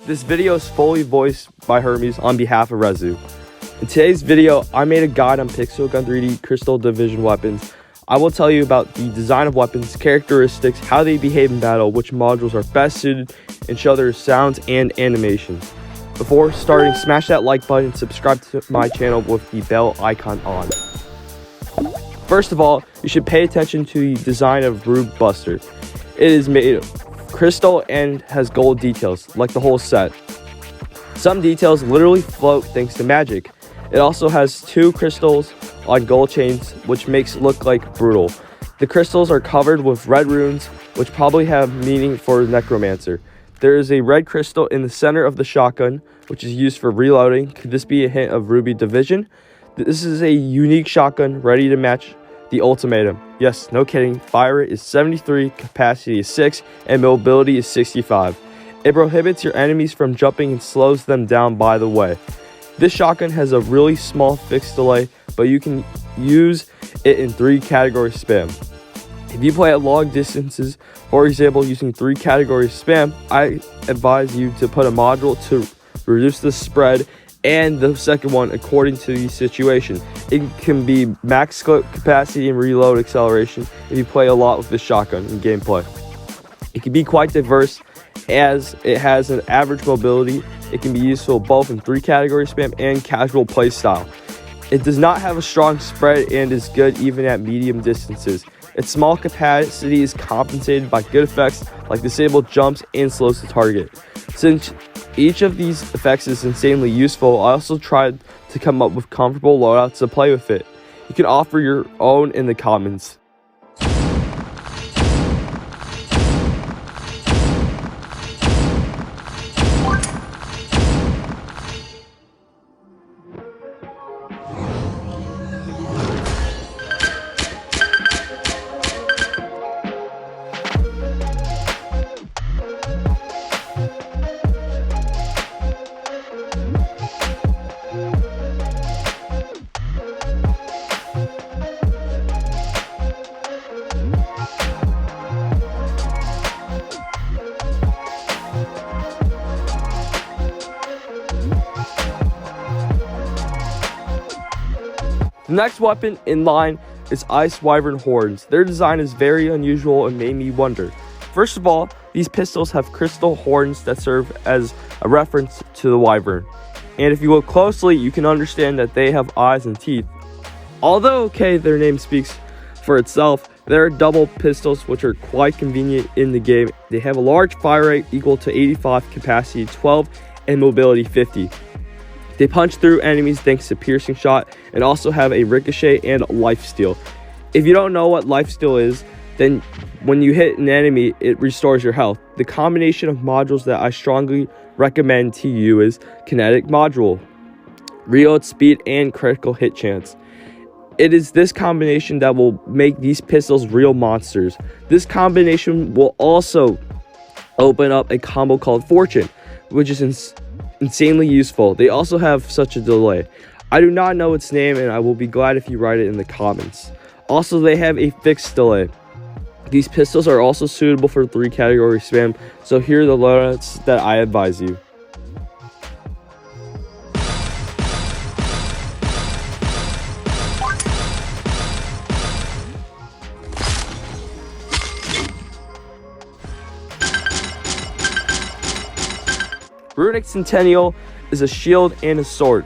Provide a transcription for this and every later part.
This video is fully voiced by Hermes on behalf of REZU. In today's video, I made a guide on PIXELGUN 3D Crystal Division weapons. I will tell you about the design of weapons, characteristics, how they behave in battle, which modules are best suited, and show their sounds and animations. Before starting, smash that like button and subscribe to my channel with the bell icon on. First of all, you should pay attention to the design of Rune Buster. It is made of crystal and has gold details, like the whole set. Some details literally float thanks to magic. It also has 2 crystals on gold chains, which makes it look like brutal. The crystals are covered with red runes, which probably have meaning for Necromancer. There is a red crystal in the center of the shotgun, which is used for reloading. Could this be a hint of Ruby Division? This is a unique shotgun ready to match the ultimatum. Yes, no kidding. Fire rate is 73, capacity is 6, and mobility is 65. It prohibits your enemies from jumping and slows them down by the way. This shotgun has a really small fixed delay, but you can use it in 3 category spam. If you play at long distances, for example using 3 category spam, I advise you to put a module to reduce the spread, and the second one according to the situation. It can be max clip capacity and reload acceleration if you play a lot with this shotgun in gameplay. It can be quite diverse as it has an average mobility. It can be useful both in 3 category spam and casual playstyle. It does not have a strong spread and is good even at medium distances. Its small capacity is compensated by good effects like disabled jumps and slows the target. Since each of these effects is insanely useful, I also tried to come up with comfortable loadouts to play with it. You can offer your own in the comments. The next weapon in line is Ice Wyvern Horns. Their design is very unusual and made me wonder. First of all, these pistols have crystal horns that serve as a reference to the wyvern. And if you look closely, you can understand that they have eyes and teeth. Although, their name speaks for itself, there are double pistols which are quite convenient in the game. They have a large fire rate equal to 85, capacity 12, and mobility 50. They punch through enemies thanks to piercing shot and also have a ricochet and lifesteal. If you don't know what lifesteal is, then when you hit an enemy, it restores your health. The combination of modules that I strongly recommend to you is kinetic module, reload speed, and critical hit chance. It is this combination that will make these pistols real monsters. This combination will also open up a combo called Fortune, which is insanely useful. They also have such a delay. I do not know its name, and I will be glad if you write it in the comments. Also, they have a fixed delay. These pistols are also suitable for 3 category spam, so here are the loadouts that I advise you. Runic Sentinel is a shield and a sword.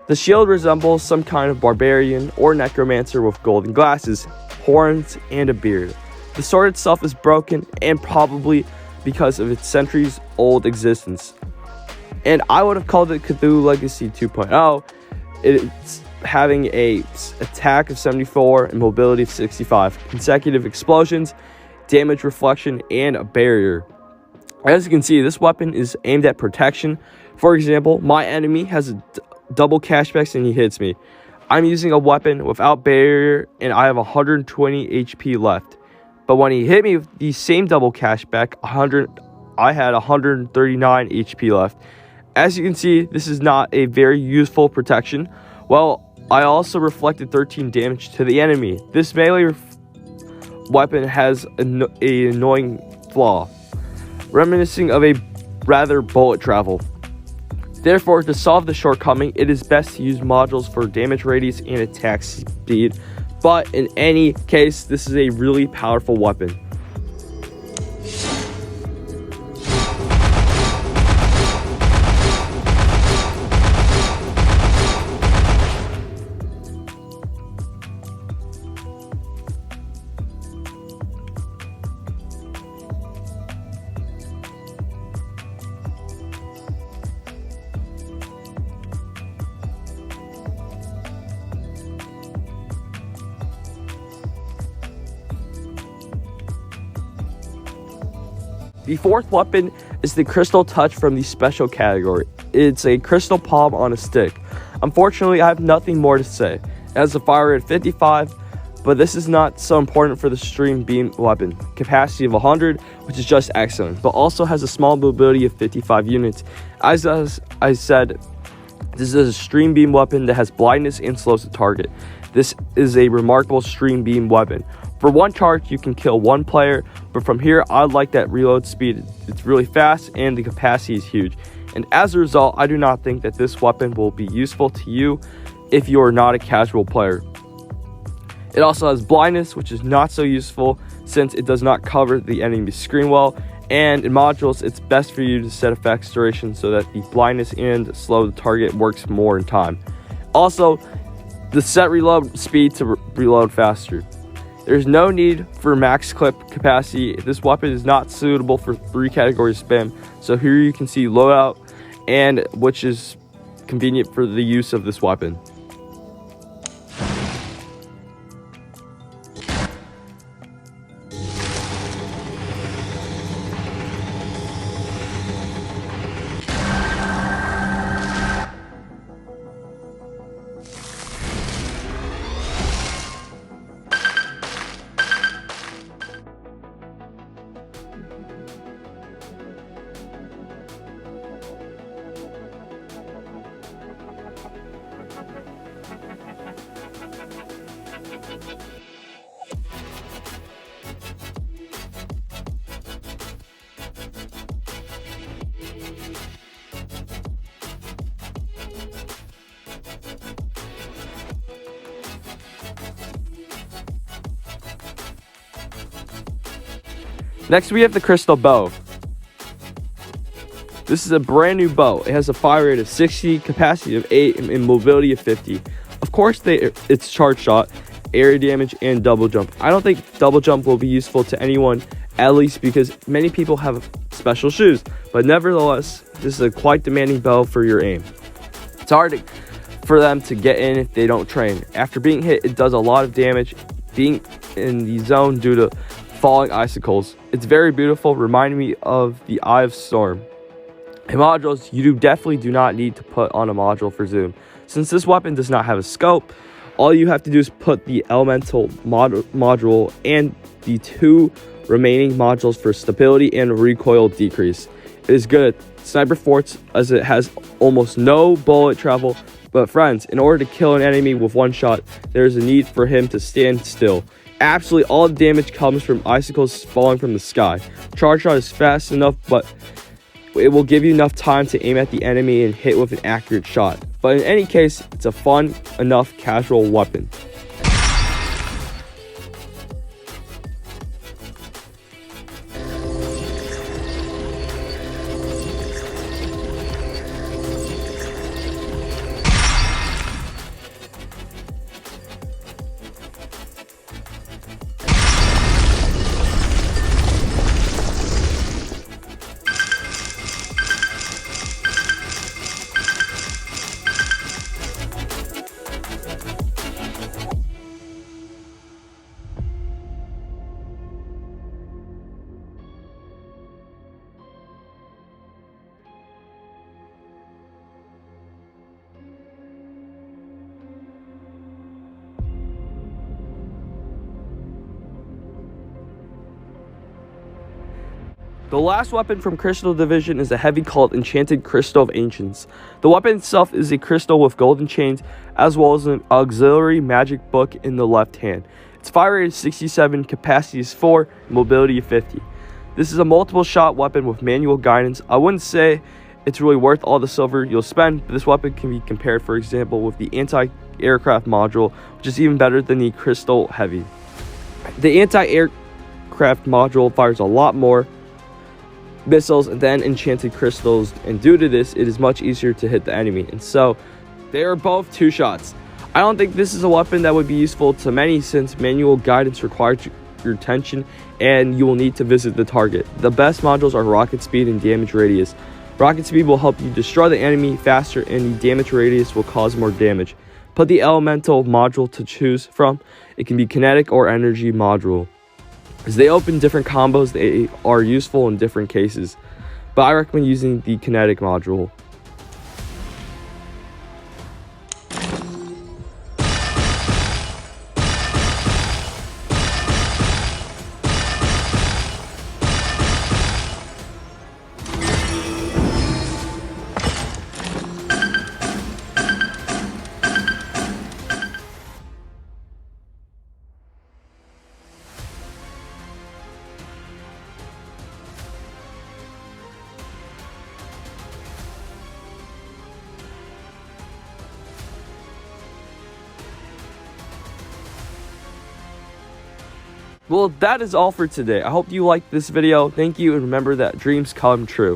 The shield resembles some kind of barbarian or necromancer with golden glasses, horns, and a beard. The sword itself is broken, and probably because of its centuries-old existence. And I would have called it Cthulhu Legacy 2.0. It's having a attack of 74 and mobility of 65, consecutive explosions, damage reflection, and a barrier. As you can see, this weapon is aimed at protection. For example, my enemy has a double cashbacks and he hits me. I'm using a weapon without barrier and I have 120 HP left. But when he hit me with the same double cashback, I had 139 HP left. As you can see, this is not a very useful protection. Well, I also reflected 13 damage to the enemy. This melee weapon has an annoying flaw, reminiscing of a rather bullet travel. Therefore, to solve the shortcoming, it is best to use modules for damage radius and attack speed. But in any case, this is a really powerful weapon. The fourth weapon is the Crystal Touch from the special category. It's a crystal palm on a stick. Unfortunately, I have nothing more to say. It has a fire rate of 55, but this is not so important for the stream beam weapon. Capacity of 100, which is just excellent, but also has a small mobility of 55 units. As I said, this is a stream beam weapon that has blindness and slows the target. This is a remarkable stream beam weapon. For one charge, you can kill one player, but from here, I like that reload speed. It's really fast and the capacity is huge. And as a result, I do not think that this weapon will be useful to you if you are not a casual player. It also has blindness, which is not so useful since it does not cover the enemy screen well. And in modules, it's best for you to set effects duration so that the blindness and slow the target works more in time. Also, the set reload speed to reload faster. There's no need for max clip capacity. This weapon is not suitable for 3 categories spam. So here you can see loadout, and which is convenient for the use of this weapon. Next, we have the Crystal Bow. This is a brand new bow. It has a fire rate of 60, capacity of 8, and mobility of 50. Of course, it's charge shot, area damage, and double jump. I don't think double jump will be useful to anyone, at least because many people have special shoes. But nevertheless, this is a quite demanding bow for your aim. It's hard for them to get in if they don't train. After being hit, it does a lot of damage, being in the zone due to falling icicles. It's very beautiful, reminding me of the Eye of Storm. In modules, you definitely do not need to put on a module for zoom. Since this weapon does not have a scope, all you have to do is put the elemental module and the 2 remaining modules for stability and recoil decrease. It is good at sniper forts as it has almost no bullet travel, but friends, in order to kill an enemy with one shot, there is a need for him to stand still. Absolutely all the damage comes from icicles falling from the sky. Charge shot is fast enough, but it will give you enough time to aim at the enemy and hit with an accurate shot. But in any case, it's a fun enough casual weapon. The last weapon from Crystal Division is a heavy called Enchanted Crystal of Ancients. The weapon itself is a crystal with golden chains as well as an auxiliary magic book in the left hand. Its fire rate is 67, capacity is 4, mobility is 50. This is a multiple shot weapon with manual guidance. I wouldn't say it's really worth all the silver you'll spend, but this weapon can be compared, for example, with the anti-aircraft module, which is even better than the crystal heavy. The anti-aircraft module fires a lot more missiles than enchanted crystals, and due to this, it is much easier to hit the enemy, and so they are both 2 shots. I don't think this is a weapon that would be useful to many, since manual guidance requires your attention and you will need to visit the target. The best modules are rocket speed and damage radius. Rocket speed will help you destroy the enemy faster, and the damage radius will cause more damage. Put the elemental module to choose from. It can be kinetic or energy module. As they open different combos, they are useful in different cases, but I recommend using the kinetic module. Well, that is all for today. I hope you liked this video. Thank you, and remember that dreams come true.